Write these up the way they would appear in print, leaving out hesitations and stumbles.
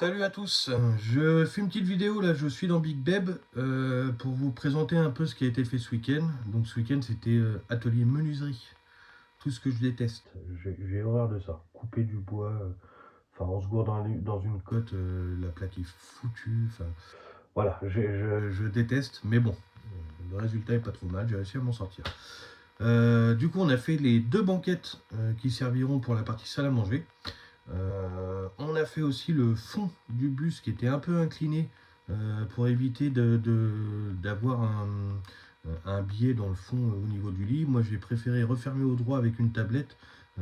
Salut à tous, je fais une petite vidéo là, je suis dans Big Beb pour vous présenter un peu ce qui a été fait ce week-end. Donc ce week-end c'était atelier menuiserie, tout ce que je déteste. J'ai horreur de ça, couper du bois, enfin on se gourde dans une cote, la plaque est foutue, enfin voilà, je déteste, mais bon, le résultat est pas trop mal, j'ai réussi à m'en sortir. Du coup on a fait les deux banquettes qui serviront pour la partie salle à manger. On a fait aussi le fond du bus qui était un peu incliné pour éviter d'avoir un biais dans le fond au niveau du lit. Moi j'ai préféré refermer au droit avec une tablette,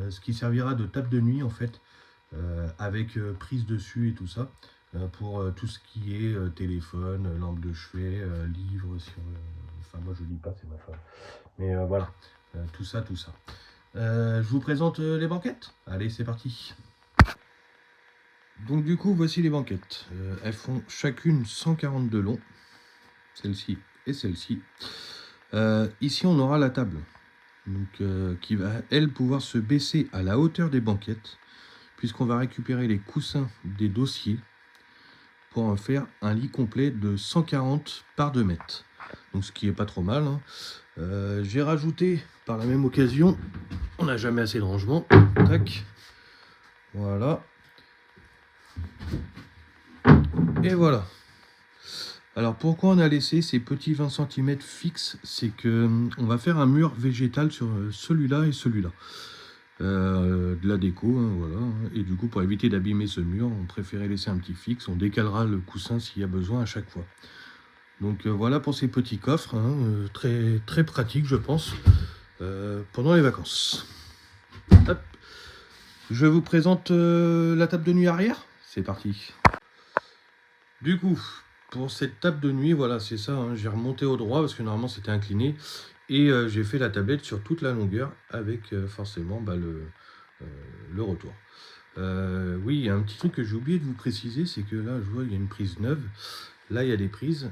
ce qui servira de table de nuit en fait, avec prise dessus et tout ça, pour tout ce qui est téléphone, lampe de chevet, livre, enfin moi je lis pas, c'est ma femme. Mais voilà, tout ça, tout ça. Je vous présente les banquettes. Allez, c'est parti. Donc du coup, voici les banquettes. Elles font chacune 140 de long, celle-ci et celle-ci. Ici, on aura la table, donc, qui va, elle, pouvoir se baisser à la hauteur des banquettes, puisqu'on va récupérer les coussins des dossiers pour en faire un lit complet de 140 par 2 mètres. Donc ce qui est pas trop mal, hein. J'ai rajouté, par la même occasion, on n'a jamais assez de rangement. Tac. Voilà. Et voilà. Alors pourquoi on a laissé ces petits 20 cm fixes? C'est que on va faire un mur végétal sur celui-là et celui-là. De la déco, hein, voilà. Et du coup, pour éviter d'abîmer ce mur, on préférait laisser un petit fixe. On décalera le coussin s'il y a besoin à chaque fois. Donc voilà pour ces petits coffres, hein, très, très pratiques je pense, pendant les vacances. Hop. Je vous présente la table de nuit arrière. C'est parti. Du coup, pour cette table de nuit, voilà, c'est ça, hein, j'ai remonté au droit parce que normalement c'était incliné. Et j'ai fait la tablette sur toute la longueur avec forcément le retour. Oui, il y a un petit truc que j'ai oublié de vous préciser, c'est que là, je vois, il y a une prise neuve. Là, il y a des prises.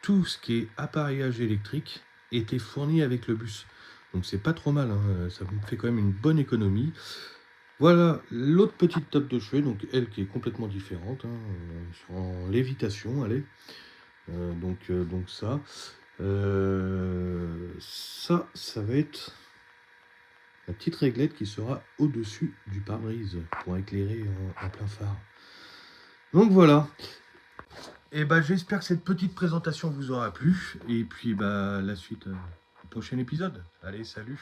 Tout ce qui est appareillage électrique était fourni avec le bus. Donc c'est pas trop mal, hein, ça me fait quand même une bonne économie. Voilà l'autre petite table de chevet, donc elle qui est complètement différente, hein, en lévitation, allez. Donc ça. Ça va être la petite réglette qui sera au-dessus du pare-brise pour éclairer en plein phare. Donc voilà. Et bah j'espère que cette petite présentation vous aura plu. Et puis bah la suite au prochain épisode. Allez, salut.